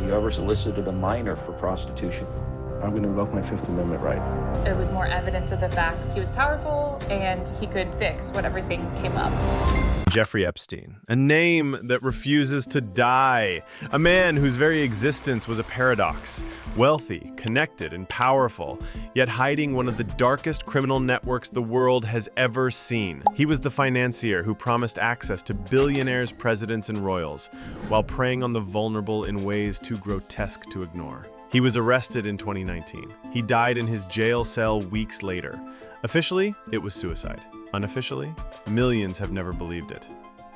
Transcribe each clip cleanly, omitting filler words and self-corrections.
you ever solicited a minor for prostitution? I'm going to invoke my Fifth Amendment right. It was more evidence of the fact he was powerful and he could fix whatever thing came up. Jeffrey Epstein, a name that refuses to die, a man whose very existence was a paradox, wealthy, connected, and powerful, yet hiding one of the darkest criminal networks the world has ever seen. He was the financier who promised access to billionaires, presidents, and royals, while preying on the vulnerable in ways too grotesque to ignore. He was arrested in 2019. He died in his jail cell weeks later. Officially, it was suicide. Unofficially, millions have never believed it.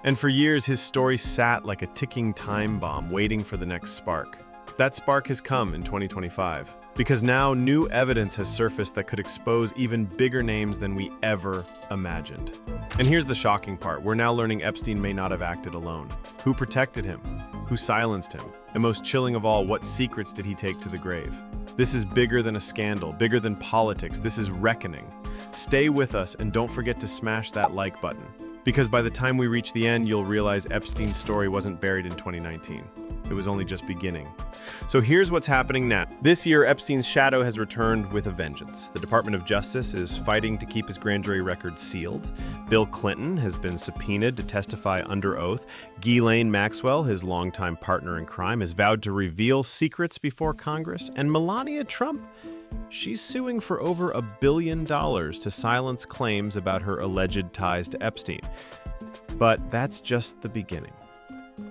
And for years, his story sat like a ticking time bomb waiting for the next spark. That spark has come in 2025, because now new evidence has surfaced that could expose even bigger names than we ever imagined. And here's the shocking part. We're now learning Epstein may not have acted alone. Who protected him? Who silenced him? And most chilling of all, what secrets did he take to the grave? This is bigger than a scandal, bigger than politics. This is reckoning. Stay with us and don't forget to smash that like button. Because by the time we reach the end, you'll realize Epstein's story wasn't buried in 2019. It was only just beginning. So here's what's happening now. This year, Epstein's shadow has returned with a vengeance. The Department of Justice is fighting to keep his grand jury record sealed. Bill Clinton has been subpoenaed to testify under oath. Ghislaine Maxwell, his longtime partner in crime, has vowed to reveal secrets before Congress. And Melania Trump, she's suing for over $1 billion to silence claims about her alleged ties to Epstein. But that's just the beginning.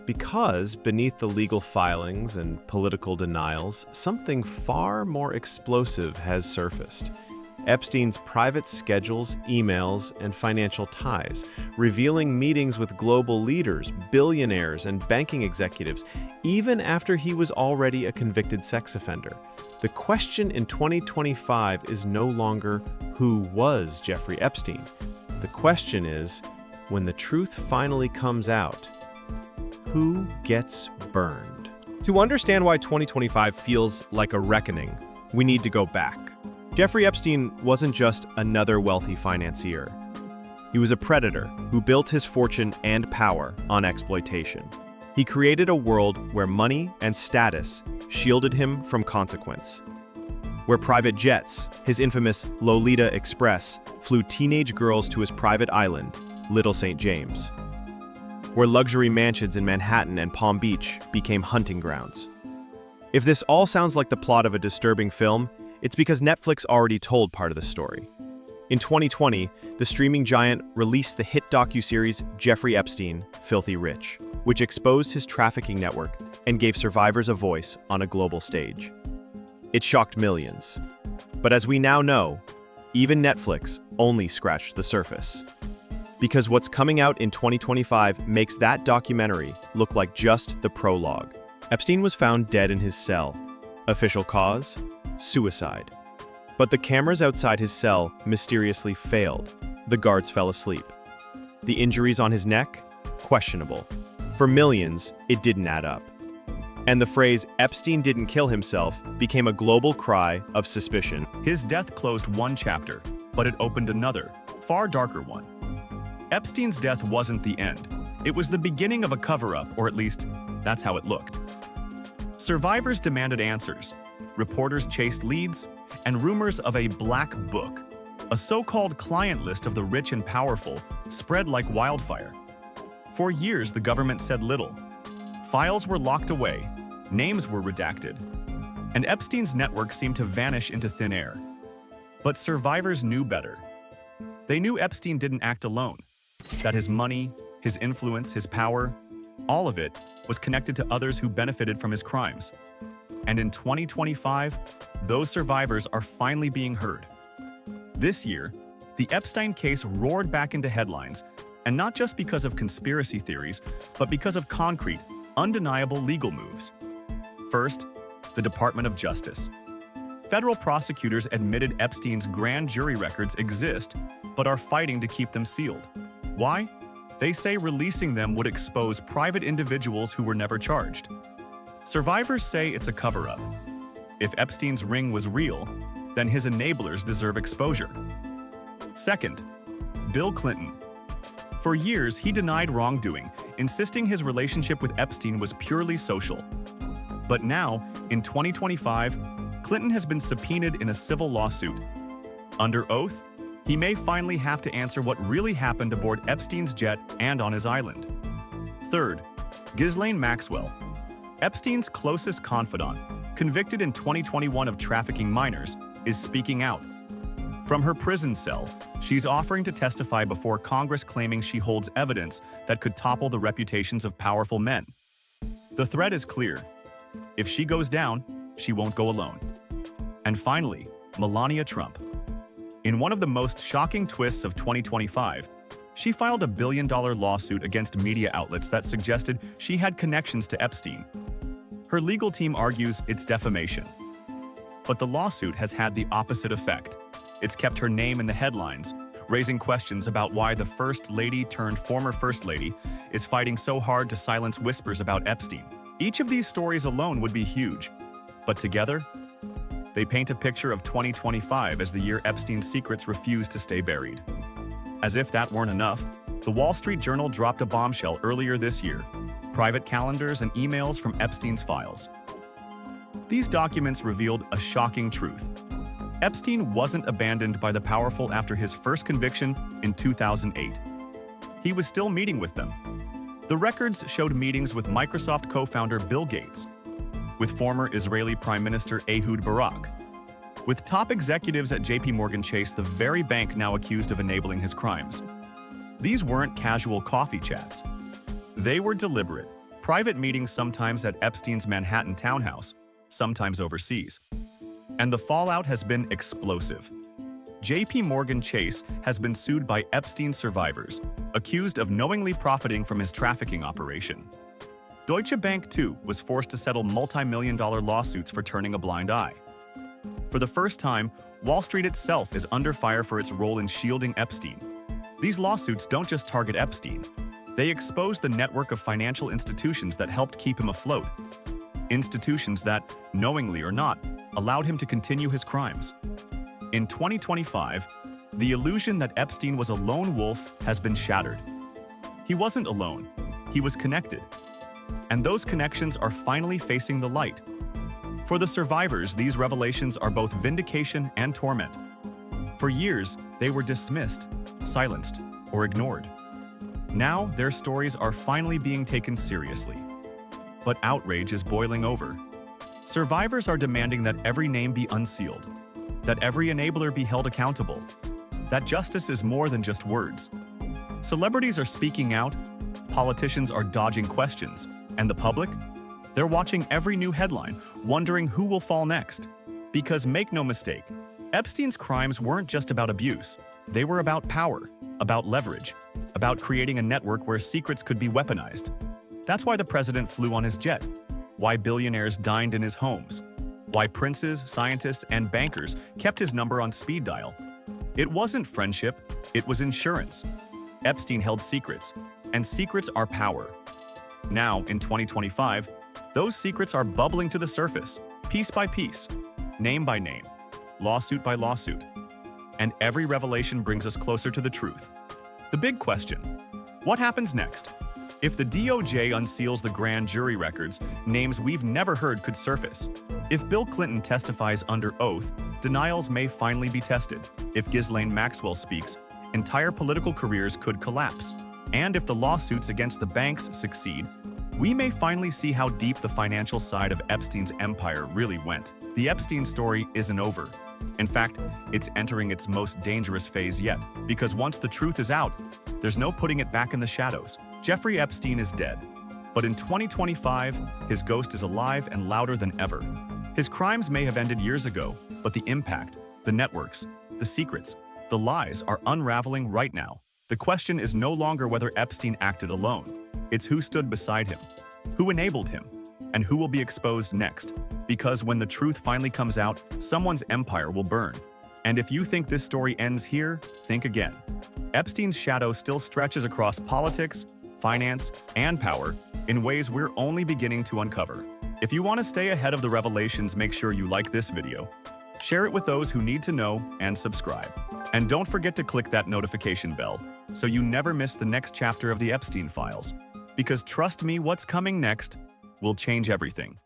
Because beneath the legal filings and political denials, something far more explosive has surfaced. Epstein's private schedules, emails, and financial ties, revealing meetings with global leaders, billionaires, and banking executives, even after he was already a convicted sex offender. The question in 2025 is no longer who was Jeffrey Epstein. The question is, when the truth finally comes out, who gets burned? To understand why 2025 feels like a reckoning, we need to go back. Jeffrey Epstein wasn't just another wealthy financier. He was a predator who built his fortune and power on exploitation. He created a world where money and status shielded him from consequence. Where private jets, his infamous Lolita Express, flew teenage girls to his private island, Little St. James. Where luxury mansions in Manhattan and Palm Beach became hunting grounds. If this all sounds like the plot of a disturbing film, it's because Netflix already told part of the story. In 2020, the streaming giant released the hit docuseries Jeffrey Epstein, Filthy Rich, which exposed his trafficking network and gave survivors a voice on a global stage. It shocked millions. But as we now know, even Netflix only scratched the surface. Because what's coming out in 2025 makes that documentary look like just the prologue. Epstein was found dead in his cell. Official cause? Suicide. But the cameras outside his cell mysteriously failed. The guards fell asleep. The injuries on his neck? Questionable. For millions, it didn't add up. And the phrase, Epstein didn't kill himself, became a global cry of suspicion. His death closed one chapter, but it opened another, far darker one. Epstein's death wasn't the end. It was the beginning of a cover-up, or at least, that's how it looked. Survivors demanded answers. Reporters chased leads, and rumors of a black book, a so-called client list of the rich and powerful, spread like wildfire. For years, the government said little. Files were locked away, names were redacted, and Epstein's network seemed to vanish into thin air. But survivors knew better. They knew Epstein didn't act alone, that his money, his influence, his power, all of it was connected to others who benefited from his crimes. And in 2025, those survivors are finally being heard. This year, the Epstein case roared back into headlines, and not just because of conspiracy theories, but because of concrete, undeniable legal moves. First, the Department of Justice. Federal prosecutors admitted Epstein's grand jury records exist, but are fighting to keep them sealed. Why? They say releasing them would expose private individuals who were never charged. Survivors say it's a cover-up. If Epstein's ring was real, then his enablers deserve exposure. Second, Bill Clinton. For years, he denied wrongdoing, insisting his relationship with Epstein was purely social. But now, in 2025, Clinton has been subpoenaed in a civil lawsuit. Under oath, he may finally have to answer what really happened aboard Epstein's jet and on his island. Third, Ghislaine Maxwell, Epstein's closest confidant, convicted in 2021 of trafficking minors, is speaking out. From her prison cell, she's offering to testify before Congress, claiming she holds evidence that could topple the reputations of powerful men. The threat is clear. If she goes down, she won't go alone. And finally, Melania Trump. In one of the most shocking twists of 2025, she filed a billion-dollar lawsuit against media outlets that suggested she had connections to Epstein. Her legal team argues it's defamation. But the lawsuit has had the opposite effect. It's kept her name in the headlines, raising questions about why the First Lady turned former First Lady is fighting so hard to silence whispers about Epstein. Each of these stories alone would be huge, but together, they paint a picture of 2025 as the year Epstein's secrets refused to stay buried. As if that weren't enough, the Wall Street Journal dropped a bombshell earlier this year: private calendars and emails from Epstein's files. These documents revealed a shocking truth. Epstein wasn't abandoned by the powerful after his first conviction in 2008. He was still meeting with them. The records showed meetings with Microsoft co-founder Bill Gates, with former Israeli Prime Minister Ehud Barak, with top executives at JP Chase, the very bank now accused of enabling his crimes. These weren't casual coffee chats. They were deliberate, private meetings, sometimes at Epstein's Manhattan townhouse, sometimes overseas. And the fallout has been explosive. JP Chase has been sued by Epstein survivors, accused of knowingly profiting from his trafficking operation. Deutsche Bank, too, was forced to settle multi-million-dollar lawsuits for turning a blind eye. For the first time, Wall Street itself is under fire for its role in shielding Epstein. These lawsuits don't just target Epstein. They expose the network of financial institutions that helped keep him afloat. Institutions that, knowingly or not, allowed him to continue his crimes. In 2025, the illusion that Epstein was a lone wolf has been shattered. He wasn't alone. He was connected. And those connections are finally facing the light. For the survivors, these revelations are both vindication and torment. For years, they were dismissed, silenced, or ignored. Now, their stories are finally being taken seriously. But outrage is boiling over. Survivors are demanding that every name be unsealed, that every enabler be held accountable, that justice is more than just words. Celebrities are speaking out, politicians are dodging questions, and the public? They're watching every new headline, wondering who will fall next. Because make no mistake, Epstein's crimes weren't just about abuse. They were about power, about leverage, about creating a network where secrets could be weaponized. That's why the president flew on his jet, why billionaires dined in his homes, why princes, scientists, and bankers kept his number on speed dial. It wasn't friendship, it was insurance. Epstein held secrets, and secrets are power. Now, in 2025, those secrets are bubbling to the surface, piece by piece, name by name, lawsuit by lawsuit. And every revelation brings us closer to the truth. The big question: what happens next? If the DOJ unseals the grand jury records, names we've never heard could surface. If Bill Clinton testifies under oath, denials may finally be tested. If Ghislaine Maxwell speaks, entire political careers could collapse. And if the lawsuits against the banks succeed, we may finally see how deep the financial side of Epstein's empire really went. The Epstein story isn't over. In fact, it's entering its most dangerous phase yet, because once the truth is out, there's no putting it back in the shadows. Jeffrey Epstein is dead, but in 2025, his ghost is alive and louder than ever. His crimes may have ended years ago, but the impact, the networks, the secrets, the lies are unraveling right now. The question is no longer whether Epstein acted alone. It's who stood beside him, who enabled him, and who will be exposed next. Because when the truth finally comes out, someone's empire will burn. And if you think this story ends here, think again. Epstein's shadow still stretches across politics, finance, and power in ways we're only beginning to uncover. If you want to stay ahead of the revelations, make sure you like this video, share it with those who need to know, and subscribe. And don't forget to click that notification bell so you never miss the next chapter of the Epstein files. Because trust me, what's coming next will change everything.